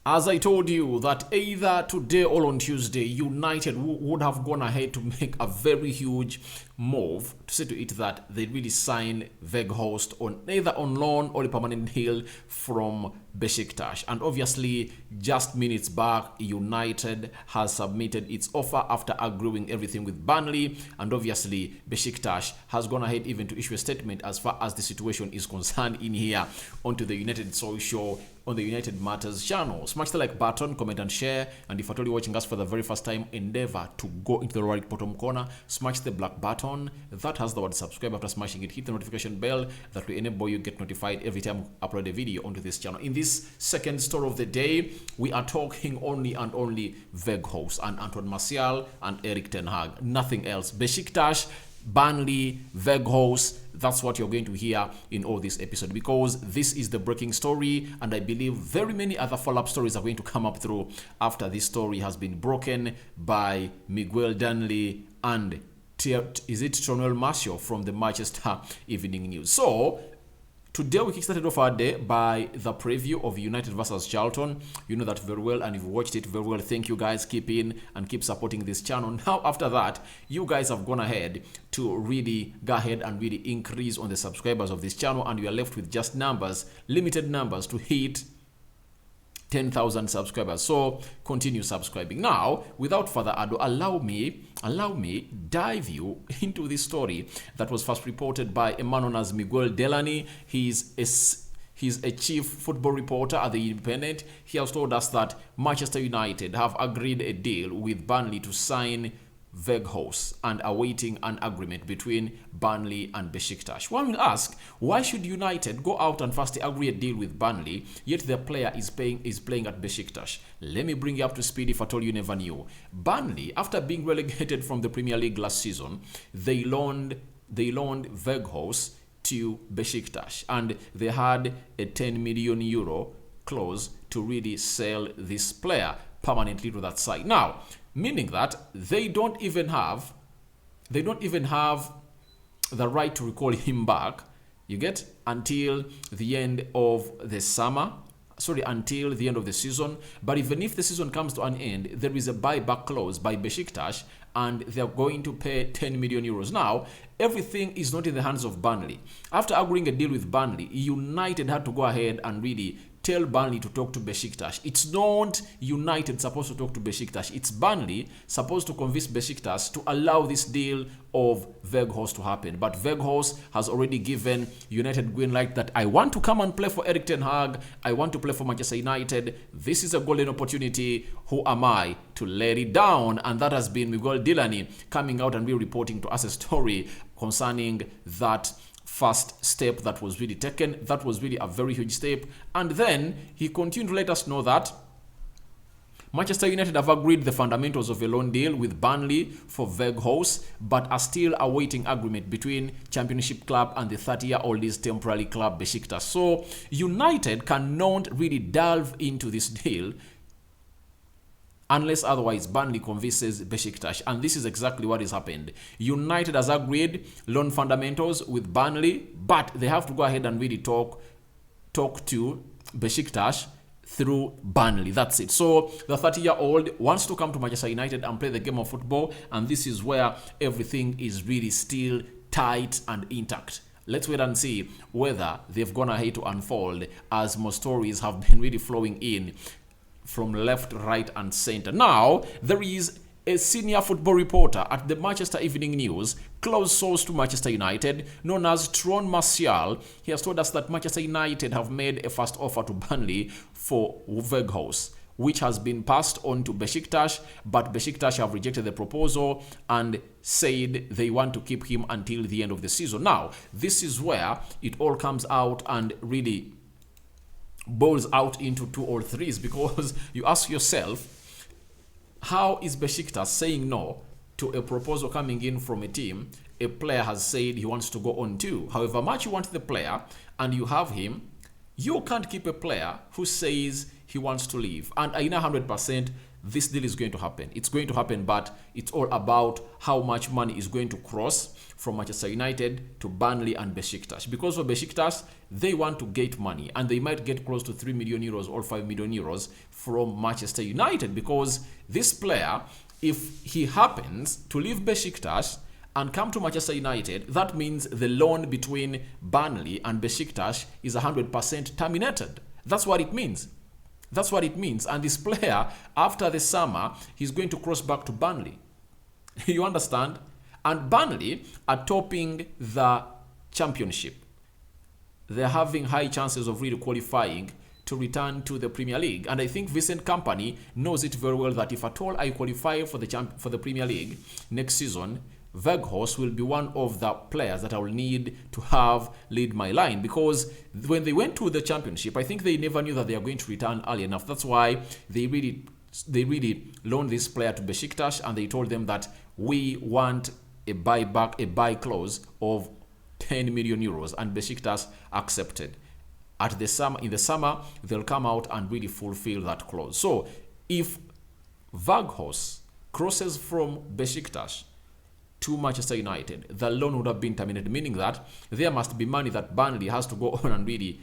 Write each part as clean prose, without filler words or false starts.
As I told you that either today or on Tuesday, United would have gone ahead to make a very huge move to see to it that they really sign Weghorst on either on loan or a permanent deal from Besiktas. And obviously, just minutes back, United has submitted its offer after agreeing everything with Burnley. And obviously, Besiktas has gone ahead even to issue a statement as far as the situation is concerned in here onto the United Social on the United Matters channel. Smash the like button, comment and share. And if at all you're watching us for the very first time, endeavor to go into the right bottom corner, smash the black button that has the word subscribe. After smashing it, hit the notification bell that will enable you get notified every time we upload a video onto this channel. In this second story of the day, we are talking only and only Weghorst and Antoine Martial and Erik ten Hag. Nothing else. Besiktas, Burnley, Weghorst, that's what you're going to hear in all this episode, because this is the breaking story, and I believe very many other follow-up stories are going to come up through after this story has been broken by Miguel Danley and Tonel Marcio from the Manchester Evening News. So today we kickstarted off our day by the preview of United versus Charlton. You know that very well, and you've watched it very well. Thank you guys. Keep in and keep supporting this channel. Now after that, you guys have gone ahead to really go ahead and really increase on the subscribers of this channel, and we are left with just numbers, limited numbers to hit 10,000 subscribers. So continue subscribing. Now, without further ado, allow me dive you into this story that was first reported by a man known as Miguel Delany. He's a chief football reporter at the Independent. He has told us that Manchester United have agreed a deal with Burnley to sign Weghorst and awaiting an agreement between Burnley and Besiktas. One will ask, why should United go out and first agree a deal with Burnley, yet their player is playing at Besiktas? Let me bring you up to speed if at all you never knew. Burnley, after being relegated from the Premier League last season, they loaned Weghorst to Besiktas, and they had a 10 million euro clause to really sell this player permanently to that side. Now, meaning that they don't even have the right to recall him back, you get, until the end of the summer. Until the end of the season. But even if the season comes to an end, there is a buyback clause by Besiktas, and they're going to pay 10 million euros. Now, everything is not in the hands of Burnley. After agreeing a deal with Burnley, United had to go ahead and really tell Burnley to talk to Besiktas. It's not United supposed to talk to Besiktas. It's Burnley supposed to convince Besiktas to allow this deal of Weghorst to happen. But Weghorst has already given United green light that I want to come and play for Erik ten Hag. I want to play for Manchester United. This is a golden opportunity. Who am I to let it down? And that has been Miguel Delany coming out and reporting to us a story concerning that first step that was really taken. That was really a very huge step. And then he continued to let us know that Manchester United have agreed the fundamentals of a loan deal with Burnley for Weghorst, but are still awaiting agreement between Championship club and the 30-year-old temporary club Besiktas. So United cannot really delve into this deal unless otherwise Burnley convinces Besiktas, and this is exactly what has happened. United has agreed loan fundamentals with Burnley, but they have to go ahead and really talk to Besiktas through Burnley. That's it. So the 30-year-old wants to come to Manchester United and play the game of football, and this is where everything is really still tight and intact. Let's wait and see whether they've gone ahead to unfold, as more stories have been really flowing in from left, right, and center. Now, there is a senior football reporter at the Manchester Evening News, close source to Manchester United, known as Tonel Marcio. He has told us that Manchester United have made a first offer to Burnley for Weghorst, which has been passed on to Besiktas, but Besiktas have rejected the proposal and said they want to keep him until the end of the season. Now, this is where it all comes out and really boils out into two or threes, because you ask yourself, how is Besiktas saying no to a proposal coming in from a team a player has said he wants to go on to? However much you want the player and you have him You can't keep a player who says he wants to leave. And I know 100% this deal is going to happen. It's going to happen, but it's all about how much money is going to cross from Manchester United to Burnley and Besiktas. Because for Besiktas, they want to get money, and they might get close to 3 million euros or 5 million euros from Manchester United, because this player, if he happens to leave Besiktas and come to Manchester United, that means the loan between Burnley and Besiktas is 100% terminated. That's what it means. That's what it means. And this player, after the summer, he's going to cross back to Burnley. You understand? And Burnley are topping the championship. They're having high chances of really qualifying to return to the Premier League. And I think Vincent Kompany knows it very well that if at all I qualify for the Premier League next season, Weghorst will be one of the players that I will need to have lead my line, because when they went to the championship, I think they never knew that they are going to return early enough. That's why they really loaned this player to Besiktas, and they told them that we want a buy clause of 10 million euros, and Besiktas accepted. In the summer, they'll come out and really fulfill that clause. So if Weghorst crosses from Besiktas to Manchester United, the loan would have been terminated, meaning that there must be money that Burnley has to go on and really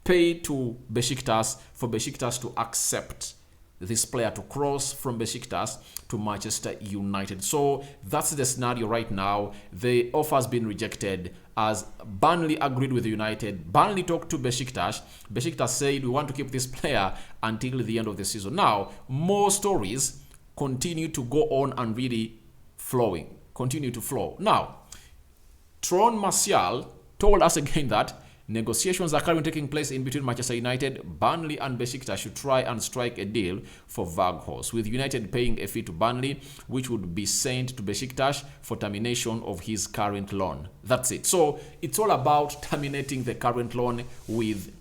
pay to Besiktas for Besiktas to accept this player to cross from Besiktas to Manchester United. So that's the scenario right now. The offer has been rejected as Burnley agreed with United. Burnley talked to Besiktas. Besiktas said, we want to keep this player until the end of the season. Now, more stories continue to go on and really continue to flow. Now, Tron Martial told us again that negotiations are currently taking place in between Manchester United, Burnley and Besiktas should try and strike a deal for Weghorst, with United paying a fee to Burnley, which would be sent to Besiktas for termination of his current loan. That's it. So it's all about terminating the current loan with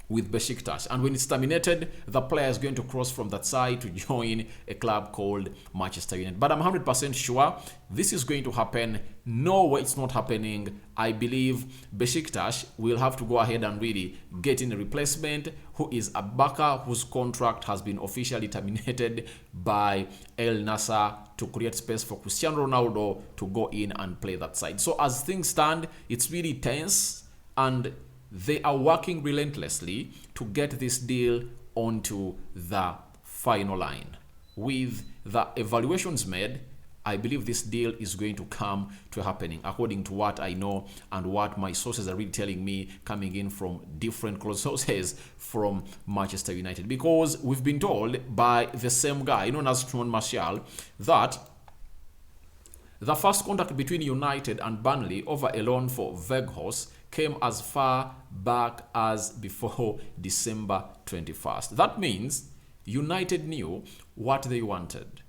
Besiktas. And when it's terminated, the player is going to cross from that side to join a club called Manchester United. But I'm 100% sure this is going to happen. No way it's not happening. I believe Besiktas will have to go ahead and really get in a replacement who is a backer whose contract has been officially terminated by El Nasser to create space for Cristiano Ronaldo to go in and play that side. So as things stand, it's really tense, and they are working relentlessly to get this deal onto the final line. With the evaluations made, I believe this deal is going to come to happening, according to what I know and what my sources are really telling me, coming in from different close sources from Manchester United. Because we've been told by the same guy, known as Tron Martial, that the first contact between United and Burnley over a loan for Weghorst came as far back as before December 21st. That means United knew what they wanted.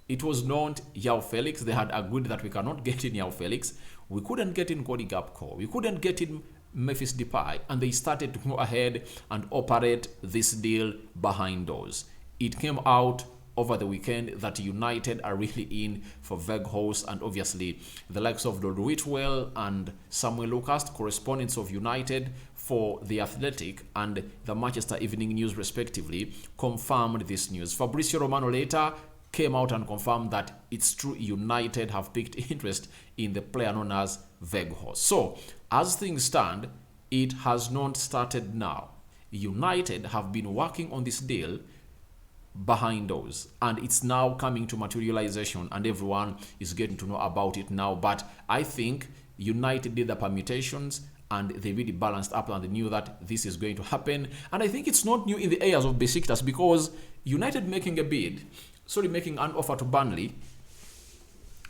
It was not João Felix. They had agreed that we cannot get in João Felix. We couldn't get in Cody Gakpo. We couldn't get in Memphis Depay. And they started to go ahead and operate this deal behind doors. It came out over the weekend that United are really in for Weghorst, and obviously the likes of Lord Whitwell and Samuel Lucas, correspondents of United for The Athletic and the Manchester Evening News respectively, confirmed this news. Fabrizio Romano later came out and confirmed that it's true United have picked interest in the player known as Weghorst. So as things stand, it has not started now. United have been working on this deal behind those, and it's now coming to materialization, and everyone is getting to know about it now. But I think United did the permutations and they really balanced up, and they knew that this is going to happen. And I think it's not new in the areas of Besiktas, because United making an offer to Burnley,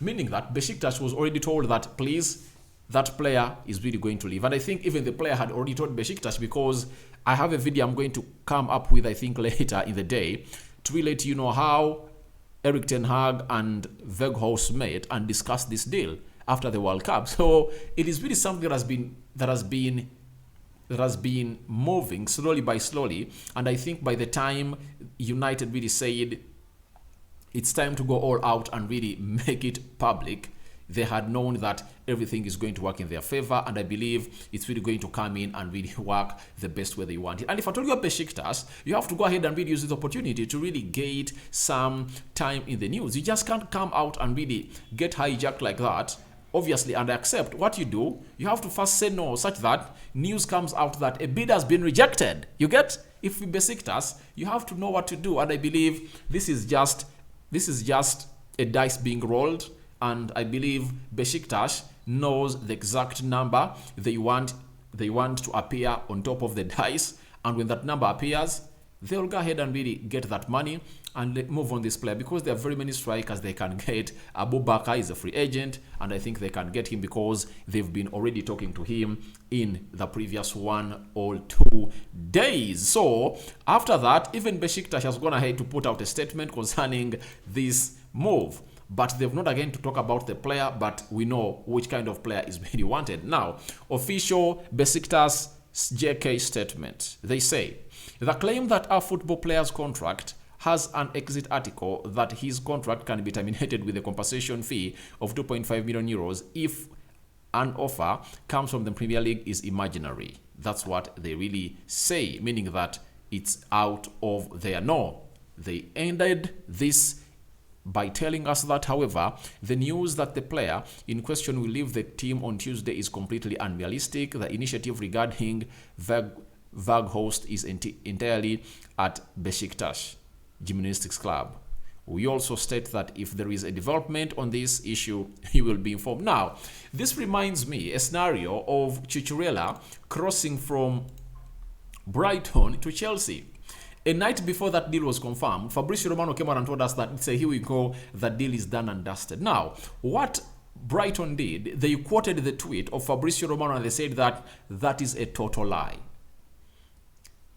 meaning that Besiktas was already told that please, that player is really going to leave. And I think even the player had already told Besiktas, because I have a video I'm going to come up with, I think later in the day, to really let you know how Erik ten Hag and Weghorst met and discussed this deal after the World Cup. So it is really something that has been moving slowly. And I think by the time United really said it's time to go all out and really make it public, they had known that everything is going to work in their favor, and I believe it's really going to come in and really work the best way they want it. And if I told you about Besiktas, you have to go ahead and really use this opportunity to really get some time in the news. You just can't come out and really get hijacked like that, obviously, and accept. What you do, you have to first say no, such that news comes out that a bid has been rejected. You get? If we Besiktas, you have to know what to do, and I believe this is just a dice being rolled, and I believe Besiktas knows the exact number they want to appear on top of the dice, and when that number appears, they'll go ahead and really get that money and move on this player, because there are very many strikers they can get. Abubakar is a free agent, and I think they can get him because they've been already talking to him in the previous 1 or 2 days. So after that, even Besiktas has gone ahead to put out a statement concerning this move. But they've not again to talk about the player, but we know which kind of player is really wanted. Now, official Besiktas JK statement. They say, the claim that our football player's contract has an exit article that his contract can be terminated with a compensation fee of 2.5 million euros if an offer comes from the Premier League is imaginary. That's what they really say, meaning that it's out of their know. They ended this by telling us that, however, the news that the player in question will leave the team on Tuesday is completely unrealistic. The initiative regarding Weghorst is entirely at Besiktas Gymnastics Club. We also state that if there is a development on this issue, he will be informed. Now, this reminds me a scenario of Cucurella crossing from Brighton to Chelsea. A night before that deal was confirmed, Fabrizio Romano came out and told us that, say, here we go, the deal is done and dusted. Now, what Brighton did, they quoted the tweet of Fabrizio Romano and they said that that is a total lie.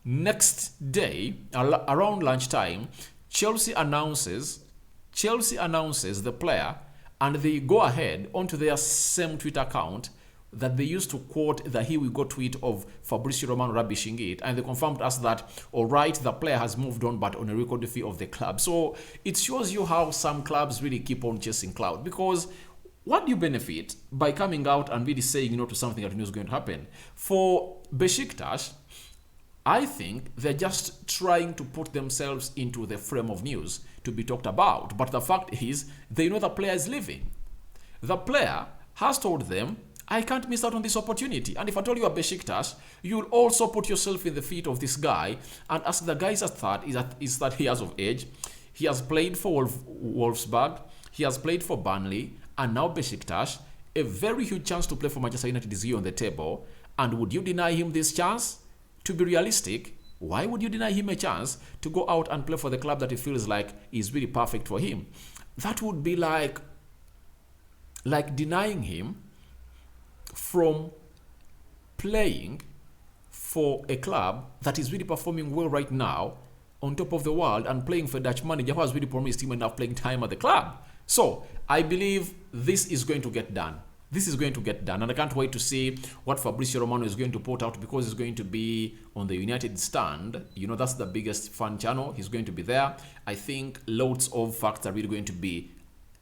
Next day, around lunchtime, Chelsea announces the player, and they go ahead onto their same Twitter account that they used to quote the here we go tweet of Fabrizio Romano rubbishing it, and they confirmed us that, all right, the player has moved on, but on a record fee of the club. So it shows you how some clubs really keep on chasing clout, because what do you benefit by coming out and really saying no to something that you know is going to happen? For Besiktas, I think they're just trying to put themselves into the frame of news to be talked about. But the fact is, they know the player is leaving. The player has told them, I can't miss out on this opportunity. And if I told you a Besiktas, you'll also put yourself in the feet of this guy and ask the guy's thought is 30 years of age. He has played for Wolfsburg. He has played for Burnley. And now Besiktas, a very huge chance to play for Manchester United is here on the table. And would you deny him this chance? To be realistic, why would you deny him a chance to go out and play for the club that he feels like is really perfect for him? That would be like denying him from playing for a club that is really performing well right now on top of the world and playing for a Dutch manager who has really promised him enough playing time at the club. So I believe this is going to get done. This is going to get done, and I can't wait to see what Fabrizio Romano is going to put out, because he's going to be on the United stand. You know, that's the biggest fan channel. He's going to be there. I think loads of facts are really going to be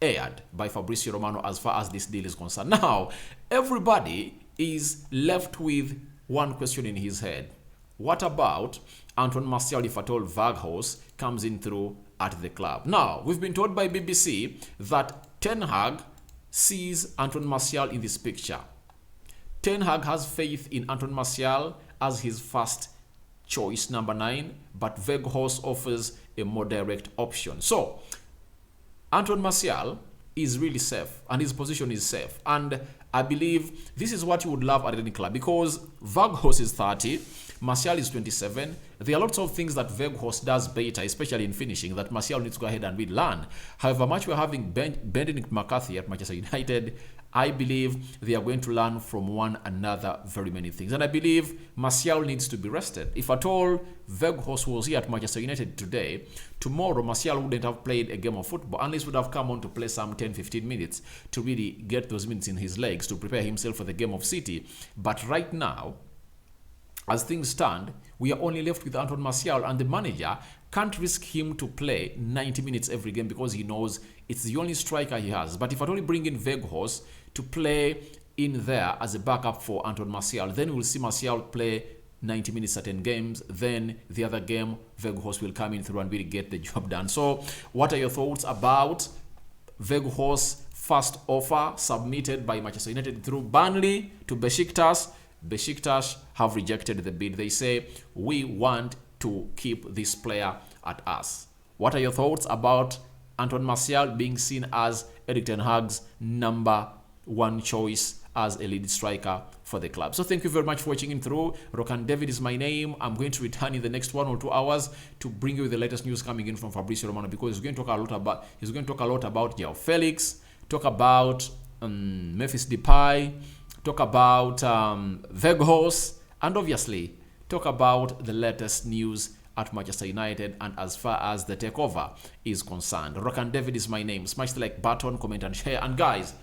aired by Fabrizio Romano as far as this deal is concerned. Now, everybody is left with one question in his head. What about Antoine Martial if at all Weghorst comes in through at the club? Now, we've been told by BBC that Ten Hag sees Antoine Martial in this picture. Ten Hag has faith in Antoine Martial as his first choice, number 9, but Weghorst offers a more direct option. So, Antoine Martial is really safe, and his position is safe. And I believe this is what you would love at any club, because Weghorst is 30, Martial is 27. There are lots of things that Weghorst does better, especially in finishing, that Martial needs to go ahead and learn. However much we're having Benedict McCarthy at Manchester United, I believe they are going to learn from one another very many things. And I believe Martial needs to be rested. If at all Weghorst was here at Manchester United today, tomorrow Martial wouldn't have played a game of football, unless would have come on to play some 10-15 minutes to really get those minutes in his legs to prepare himself for the game of City. But right now, as things stand, we are only left with Antoine Martial, and the manager can't risk him to play 90 minutes every game because he knows it's the only striker he has. But if I only bring in Weghorst to play in there as a backup for Anton Martial, then we'll see Martial play 90 minutes certain games, then the other game Weghorst will come in through and really get the job done. So what are your thoughts about Weghorst's first offer submitted by Manchester United through Burnley to Besiktas? Besiktas have rejected the bid. They say, we want to keep this player at us. What are your thoughts about Anton Martial being seen as Erik ten Hag's number one choice as a lead striker for the club? So thank you very much for watching in through. Rokan David is my name. I'm going to return in the next 1 or 2 hours to bring you the latest news coming in from Fabrizio Romano, because he's going to talk a lot about Joao Felix, talk about Memphis Depay, talk about Weghorst, and obviously talk about the latest news at Manchester United and as far as the takeover is concerned. Rokan David is my name. Smash the like button, comment and share. And guys,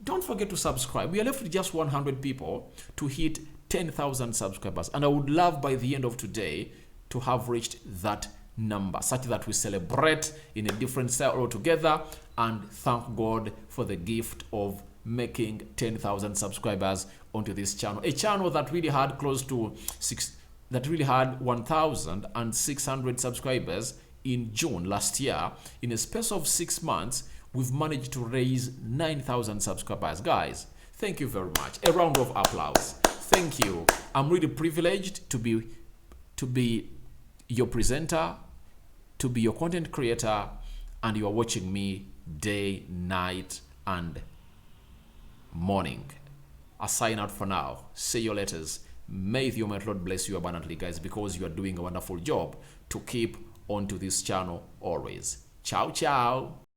don't forget to subscribe. We are left with just 100 people to hit 10,000 subscribers. And I would love by the end of today to have reached that number, such that we celebrate in a different style altogether and thank God for the gift of making 10,000 subscribers onto this channel. A channel that really had close to 1,600 subscribers in June last year. In a space of 6 months, we've managed to raise 9,000 subscribers. Guys, thank you very much. A round of applause. Thank you. I'm really privileged to be your presenter, to be your content creator, and you are watching me day, night, and morning. I sign out for now. Say your letters. May the Almighty Lord bless you abundantly, guys, because you are doing a wonderful job to keep onto this channel always. Ciao, ciao.